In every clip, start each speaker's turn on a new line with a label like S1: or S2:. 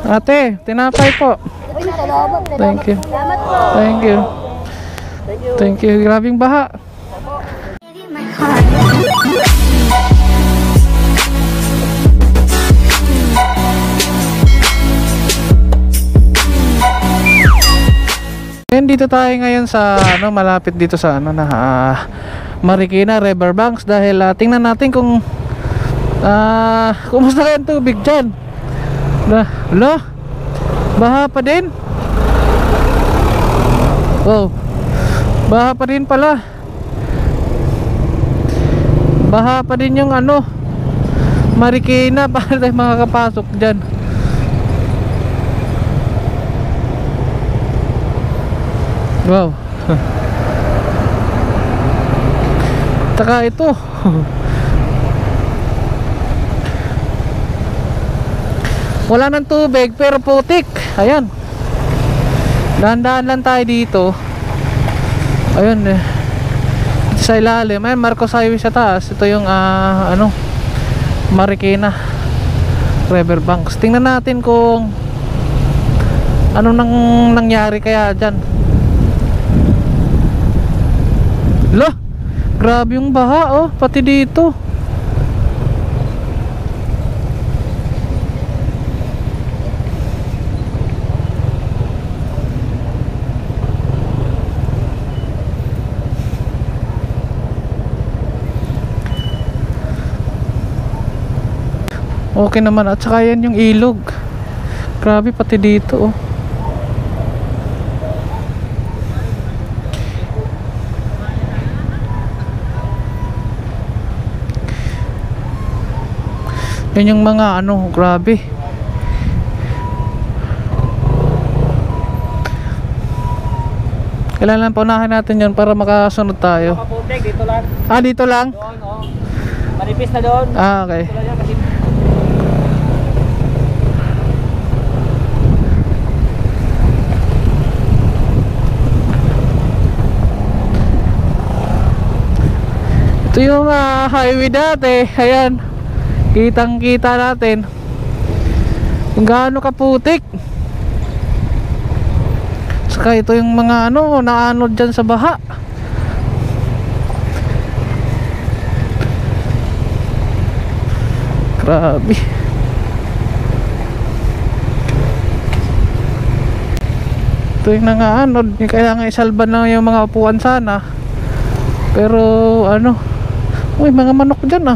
S1: Ate, tinapay po. Thank you. Thank you. Thank you. Grabing baha. Dito tayo ngayon sa malapit dito sa Marikina Riverbanks dahil tingnan natin kung kumusta kaya ang tubig dyan. Baha pa din. Wow, baha pa din pala. Baha pa din yung Marikina. Paano tayo makakapasok dyan? Wow. Taka ito. Wala ng tubig pero putik. Ayan. Dahan-dahan lang tayo dito. Ayun sa ilalim. Ayan, Marcos Highway sa taas. Ito yung Marikina Riverbanks. Tingnan natin kung ano nang nangyari kaya dyan. Lah, grabe yung baha pati dito. Okay naman, at saka yan yung ilog. Grabe pati dito Yan yung mga grabe. Kailangan paunahin natin yan para makasunod tayo.
S2: Dito lang.
S1: Dito lang?
S2: Doon, manipis na doon.
S1: Okay. Ito yung highway dati. Ayan, kitang kita natin kung gaano kaputik. Saka ito yung mga naanod dyan sa baha. Grabe. Ito yung nangaanod. Kailangan isalba na yung mga upuan sana. Pero uy, mga manok dyan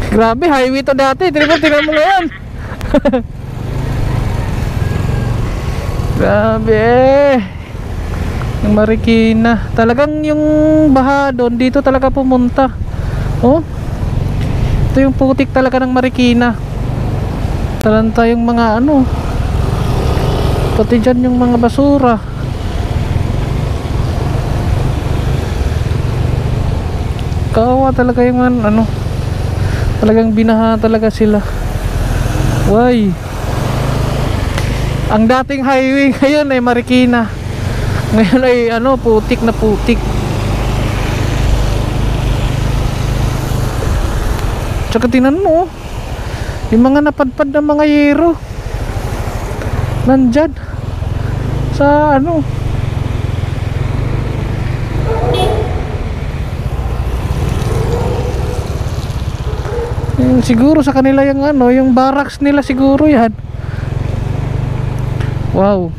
S1: Grabe, highway to dati. Tingnan mo ngayon. Grabe yung Marikina. Talagang yung baha doon dito talaga pumunta. Ito yung putik talaga ng Marikina. Talanta yung mga pati dyan yung mga basura. Kawawa talaga yung talagang binaha talaga sila. Why? Ang dating highway ngayon ay Marikina. Ngayon ay putik na putik. Tsaka tingnan mo yung mga napadpad na mga yero nandyan sa siguro sa kanila yung yung barracks nila siguro yan. Wow.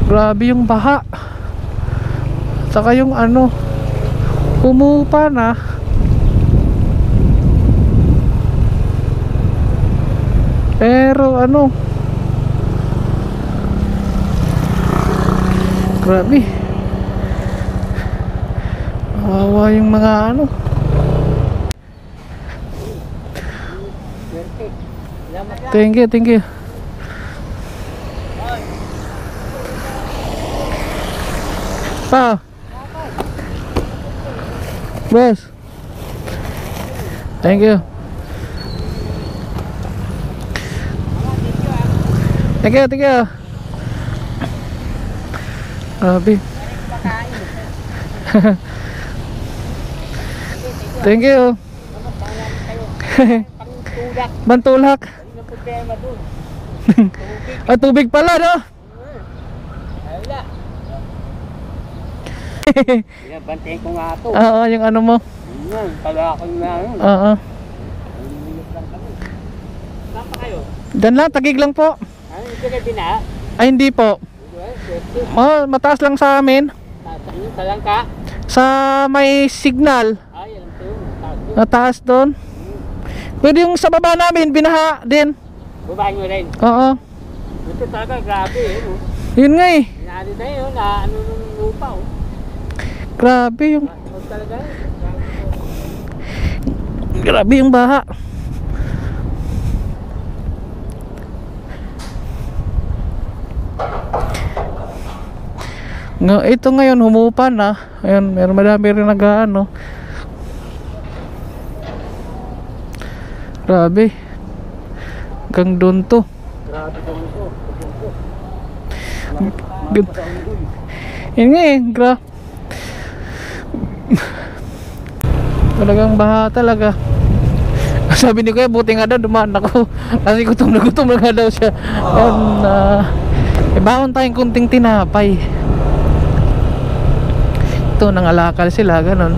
S1: Grabe yung baha. Saka yung humupa na. Pero grabe. Kawawa yung mga Thank you, thank you. Pa. Boss. Thank you. Thank you, thank you. Grabe. Thank you.
S2: Pangtulak.
S1: Bantulak.
S2: Hindi na problema doon.
S1: Ah, tubig pala, no?
S2: Wala. Yan, bantayin ko nga ito.
S1: Oo, yung ano mo.
S2: Yan, talakon na yun.
S1: Oo.
S2: Naliliyot lang kami. Saan pa kayo?
S1: Diyan lang, tagig lang po.
S2: Ano, hindi kayo bina?
S1: Ay, hindi po. Oh, mataas lang sa amin.
S2: Talang ka?
S1: Sa may signal.
S2: Ay, alam ko yun.
S1: Mataas doon. Pero yung sa baba namin, binaha din.
S2: Babahan nyo rin.
S1: Oo.
S2: Ito talaga, grabe eh. No?
S1: Yun nga eh.
S2: Inari na yun, na ano nung lupa oh.
S1: Grabe yung...
S2: Huwag talaga eh.
S1: Grabe yung baha. Ito ngayon humupa na. Ayun, meron madami rin nag-ano. Grabe. Hanggang doon to.
S2: Grabe daw ito.
S1: Yun nga eh, talagang baha talaga. Sabi ni Kuya, buti nga daw dumaan ako. Kasi gutom na nga daw siya. Ayun, baon tayong kunting tinapay. Ito, nangalakal sila, ganon.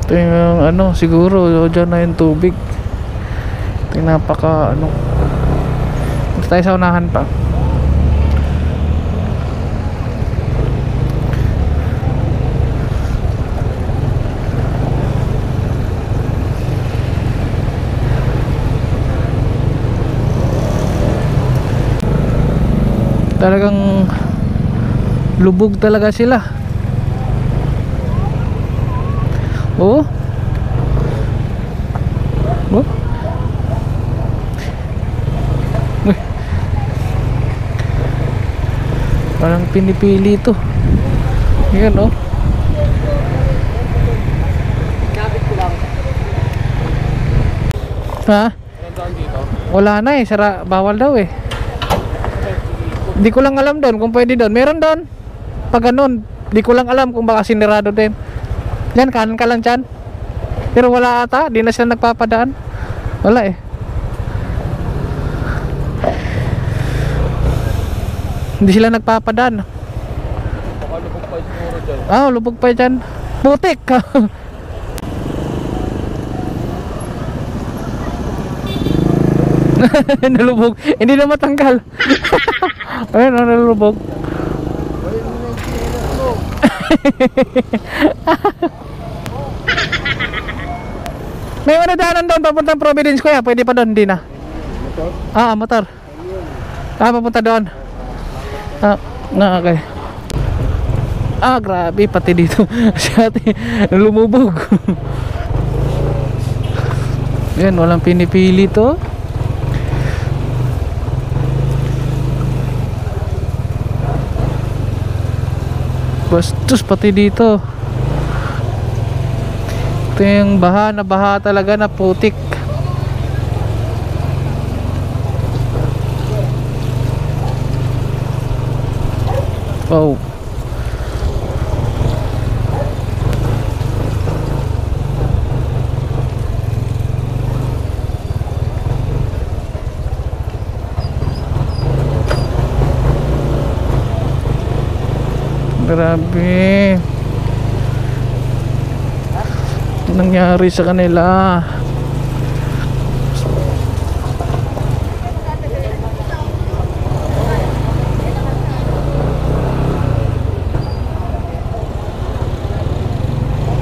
S1: Ito yung ano, siguro dyan na yung tubig. Ito yung napaka ano. Ito tayo sa unahan pa. Talagang lubog talaga sila. Oh. Oh. Parang pinipili ito. Yan oh.
S2: Nabit ko lang.
S1: Ha?
S2: Meron doon dito.
S1: Wala na eh, bawal daw eh. Di ko lang alam doon kung pwede doon. Meron doon. Pag ganun, di ko lang alam kung baka sinirado din. Diyan, kanan ka lang dyan. Pero wala ata, di na sila nagpapadaan. Wala eh. Hindi sila nagpapadaan.
S2: Baka lubog pa siguro dyan.
S1: Ah, lubog pa dyan. Putik. Nalubog. Hindi na matanggal. Ayun, nalubog. May madadaanan doon papuntang Providence, Kuya. Pwede pa doon, hindi na.
S2: Motor?
S1: Ah, motor. Ah, papunta doon. Okay. Ah, grabe, pati dito. Si ate, lumubog. Yan, walang pinipili to. Bastos pati dito. Ito yung baha na baha talaga na putik. Wow. Grabe. Ano nangyari sa kanila?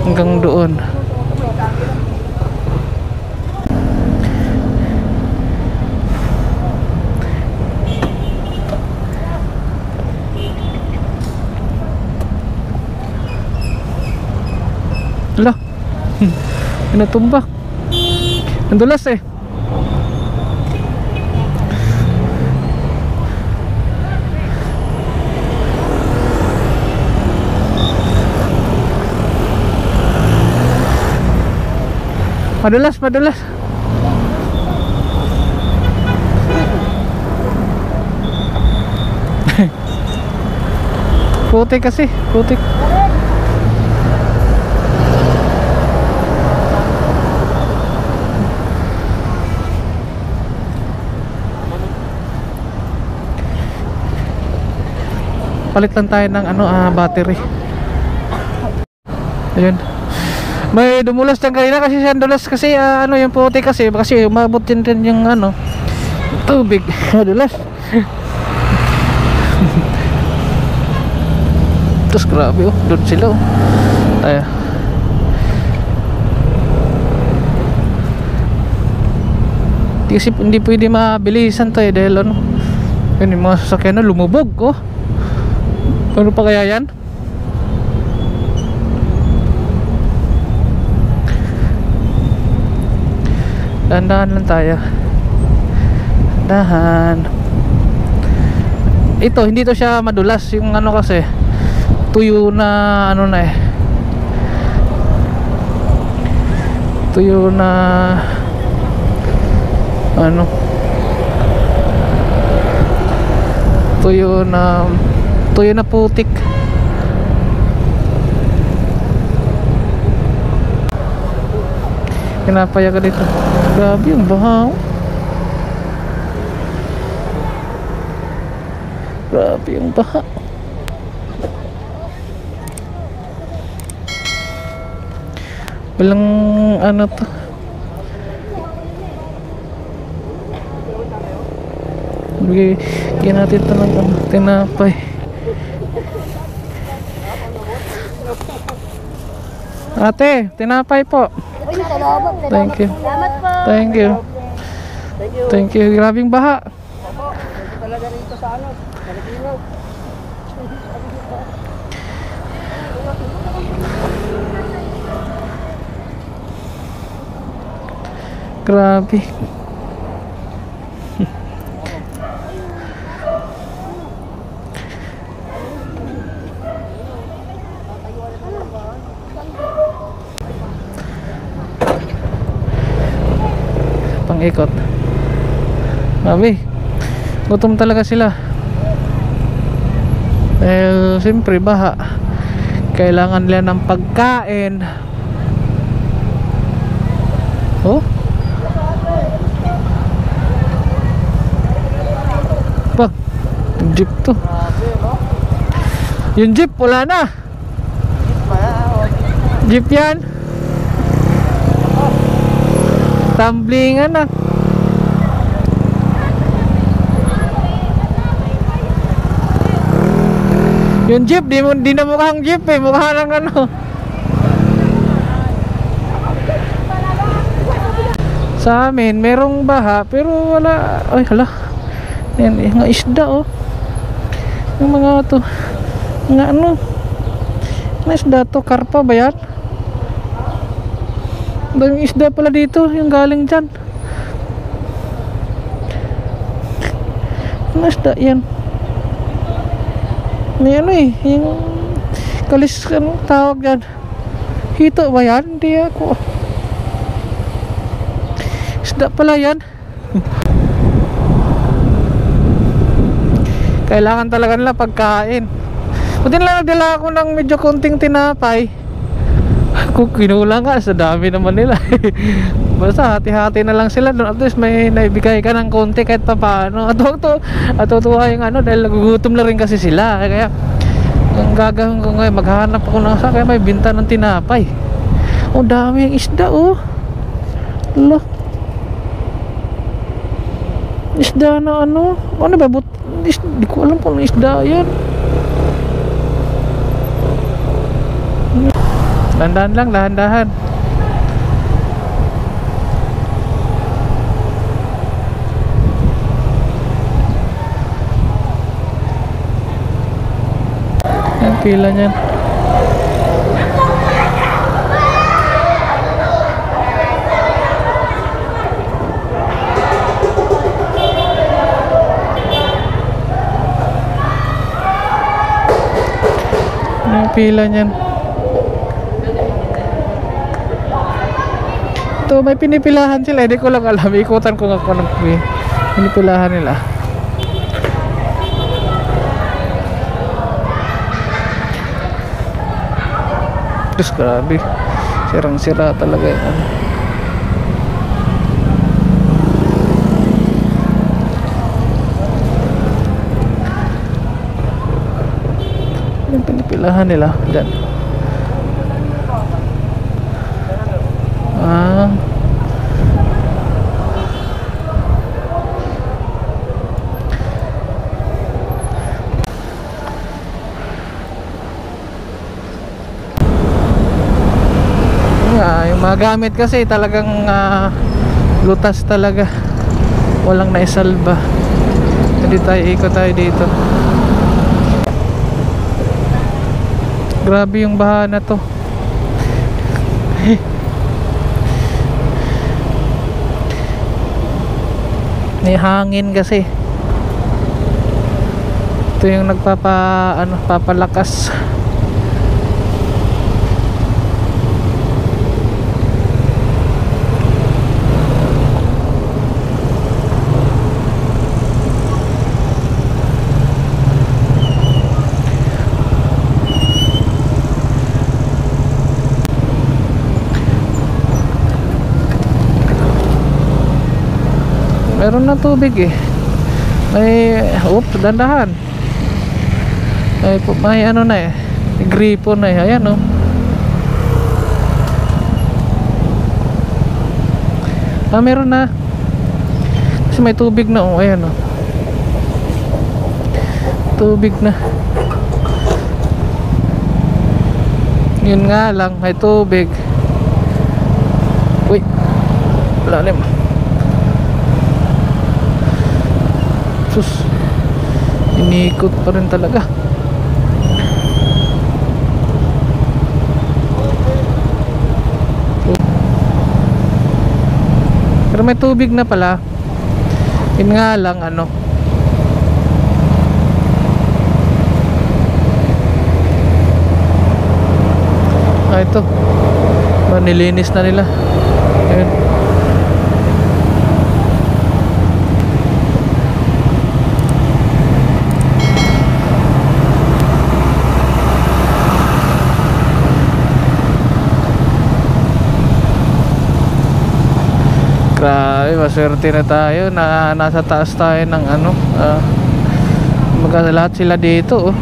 S1: Hanggang doon. Ala. Pinatumbak. Ang dulas eh. Madulas, madulas. Putik kasi, putik. Palit lang tayo ng battery. Ayun. May dumulas dyan kanina kasi siya dulas kasi yung putik kasi umabot din yung tubig. Dulas. Terus grabe doon sila Ay. Kasi hindi pwede mabilisan to dahil yun yung mga sasakyan na lumubog ano pa kaya yan? Dahan-dahan lang tayo. Dahan. Ito hindi to siya madulas yung kasi tuyo na tuyo na tuyo na putik. Kinapaya ka dito. Grabe yung bahaw. Grabe yung baha. Walang to. Bigyan natin ito ng tinapay. Ate, tinapay po. Thank you. Thank you. Thank you. Grabing baha.
S2: Talaga rito sa Pilipino.
S1: Grabe. Pang-ikot. Grabe. Gutom talaga sila. Dahil siyempre baha. Kailangan nila ng pagkain. Bang, jeep to. Yung jeep wala na. Jeep yan. Tumblingan na. Yung jeep di na mukhang jeep mukha ng Sa amin merong baha pero wala. Ay hala. Yan mga isda yung mga to mga mga isda to, karpa ba yan? Yung isda pala dito yung galing dyan. Mga isda yan. May yung kalis tawag yan. Hito ba yan? Hindi ako. Isda pala yan. Kailangan talaga nila pagkain. Buti lang nagdala ako ng medyo konting tinapay. Kung kinulang nga, sa dami naman nila. Basta hati-hati na lang sila doon. At least may naibigay ka ng konti kahit pa paano. At tuwa yung dahil nagugutom na rin kasi sila. Kaya ang gagawin ko ngayon, maghahanap ako ng kaya may binta ng tinapay. Dami yung isda Look. Isda na ano ba? Di ko alam kung isda yan. Dahan-dahan lang, dahan-dahan. Yan, pila niyan. Yung pila niyan. Ito may pinipilahan sila, hindi ko lang alam. Ikutan ko nga kung anong pinipilahan nila. Diyos, grabe. Sirang-sira talaga yun. Yung pinipilahan nila dyan. Ah, yung mga gamit kasi talagang lutas talaga, walang naisalba. Hindi tayo, ikot tayo dito. Grabe yung baha na to. May hangin kasi. Ito yung papalakas. Meron na tubig eh. Dandahan. May ano na eh. May gripo na eh. Ayan oh. Meron na. Kasi may tubig na oh. Ayan oh. Tubig na. Yun nga lang, may tubig. Uy. Lalim. Sus, inikot pa rin talaga. Pero may tubig na pala. Yun nga lang ano, ito nilinis na nila. Ayun. Grabe, maswerte na tayo na nasa taas tayo ng ano, lahat sila dito oh.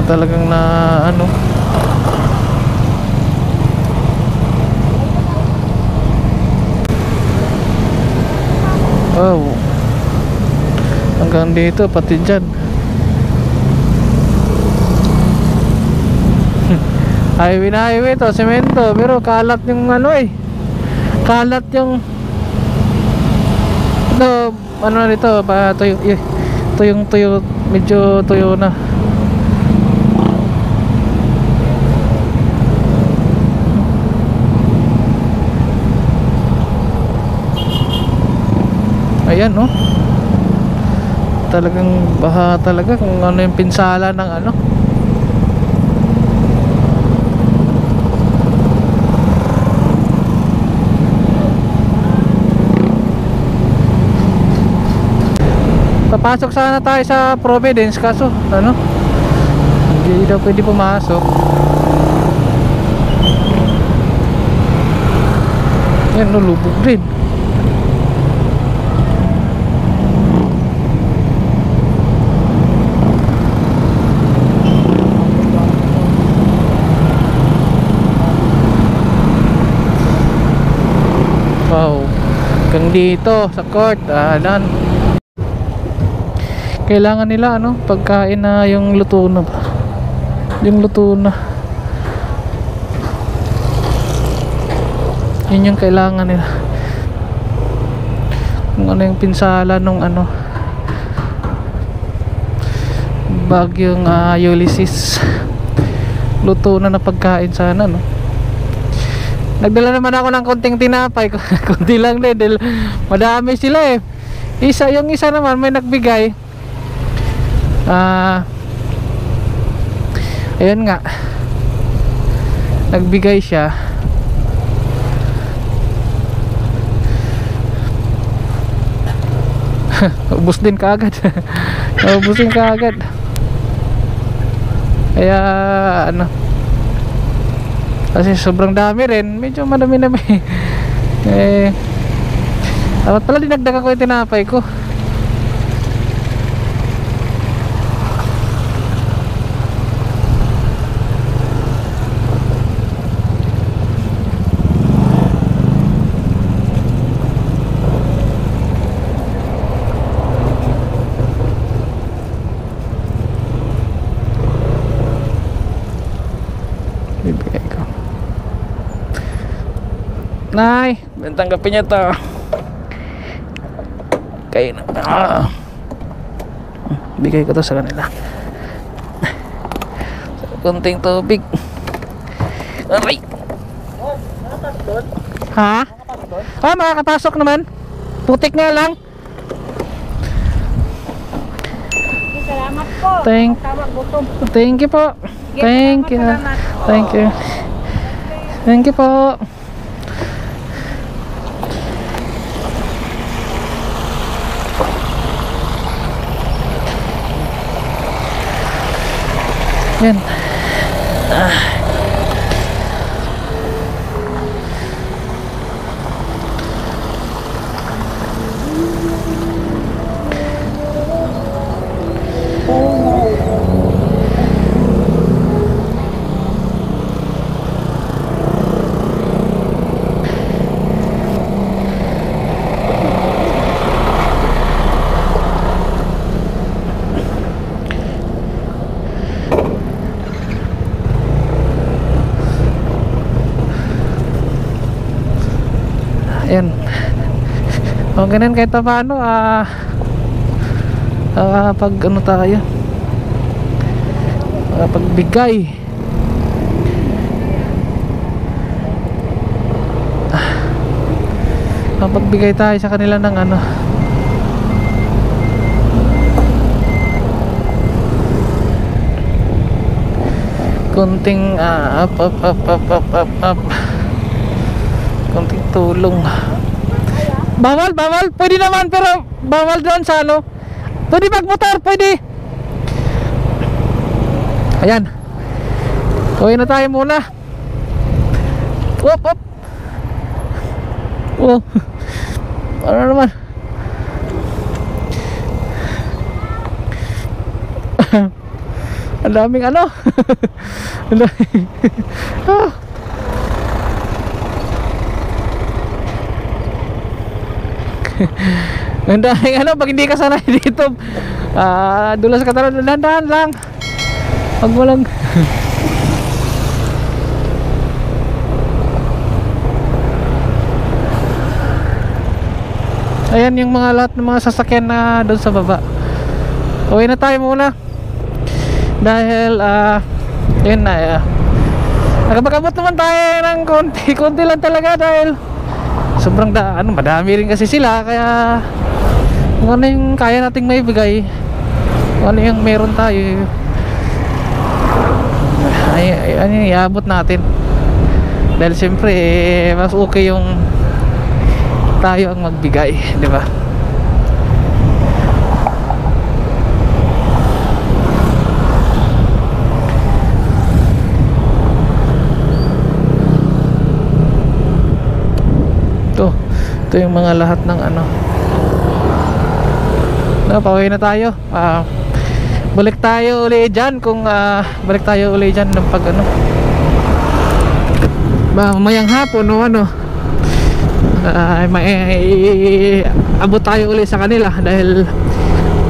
S1: Talagang na ano, wow, hanggang dito pati dyan. Highway na highway to, semento, pero kalat yung ano eh. Kalat yung ito, ano nito pa, tuyo, medyo tuyo na. Ayan oh, talagang baha talaga, kung ano yung pinsala ng ano. Papasok sana tayo sa Providence kaso ano, hindi daw pwede pumasok. Yan no, lubog din. Wow, hanggang dito sa court. Kailangan nila ano, pagkain na yung luto na. Yung luto na. Yun yung kailangan nila. Kung ano yung pinsala nung ano, bagyong Ulysses. Luto na pagkain sana no. Nagdala naman ako ng konting tinapay. Kunti lang din dahil madami sila eh. Yung isa naman may nagbigay. Ayun nga, nagbigay siya. Ubus din kaagad. Ubusin kaagad. Kaya ano, Kasi sobrang dami rin, medyo madami-dami. Dapat pala dinagdagan ko yung tinapay ko. Bibigay ko. Nay, tanggapin niya to. Kayo na. Bigay ko to sa kanila. Kunting tubig. Aray. Ha? Makakapasok naman. Putik nga lang.
S2: Salamat po. Tawag gutom.
S1: Thank you po. Thank you. Thank you. Thank you po. Yan. Ayan. O ganun kahit pa paano pag ano tayo pagbigay pagbigay tayo sa kanila ng ano kunting up konting tulong. Bawal, pwede naman pero bawal doon sa ano. Pwede magmotor, pwede. Ayan. Uwi na tayo muna. Op. Oh. Ano naman? Ang daming ano. Ang daming ang daming ano, pag hindi ka sanay dito dulas ka talaga, dahan-dahan lang, pag mo lang. Ayan yung mga lahat ng mga sasakyan na doon sa baba. Uwi na tayo muna dahil yun na nakabakabot naman tayo ng konti lang talaga dahil sobrang madami rin kasi sila, kaya kung ano yung kaya nating maibigay, kung ano yung meron tayo ay iabot natin dahil siyempre mas okay yung tayo ang magbigay, di ba? Ito yung mga lahat ng ano. Pauwi na tayo. Balik tayo uli dyan kung balik tayo uli dyan ng pag ano. Mamayang hapon o ano. Abot tayo uli sa kanila dahil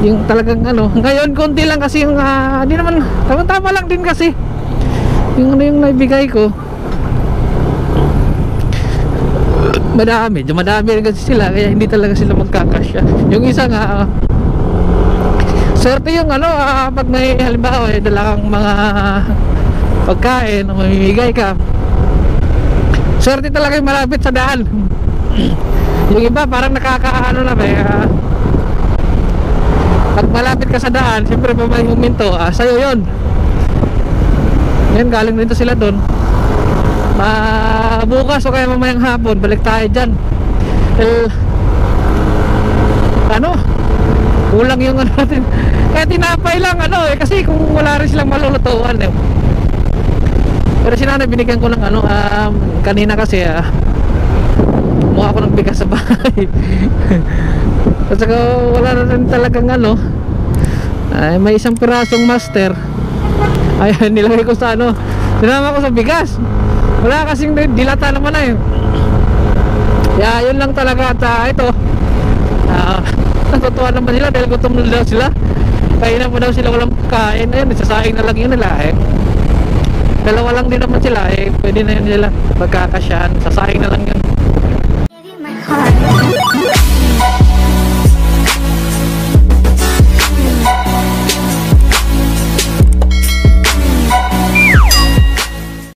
S1: yung talagang ano. Ngayon konti lang kasi yung di naman tama lang din kasi yung ano yung naibigay ko. Madami rin kasi sila, kaya hindi talaga sila magkakasya. Yung isa nga swerte yung ano, pag may halimbawa dala kang mga pagkain o mamimigay ka, swerte talaga yung malapit sa daan. Yung iba parang nakakaano na pag malapit ka sa daan, siyempre pa may huminto, sa'yo yun. Ngayon galing dito sila doon. Bukas o kaya mamayang hapon balik tayo dyan. Ano, kulang yung ano natin. Kaya tinapay lang ano kasi kung wala rin silang malulutuan Pero si nanay binigyan ko ng ano, kanina kasi mukha ako ng bigas sa bahay. At saka wala na rin talagang ano, ay, may isang pirasong master. Ayun, nilagay ko sa ano, sinama ko sa bigas. Wala kasing dilata naman na yun. Kaya yun lang talaga. At ito, natutuwa naman sila dahil gutom na daw sila. Kainan mo daw sila, walang kain. Ayun, sasaing na lang yun nila eh. Dalawa lang din naman sila eh, pwede na yun nila pagkakasyahan, sasaing na lang yun.
S3: Give you my heart.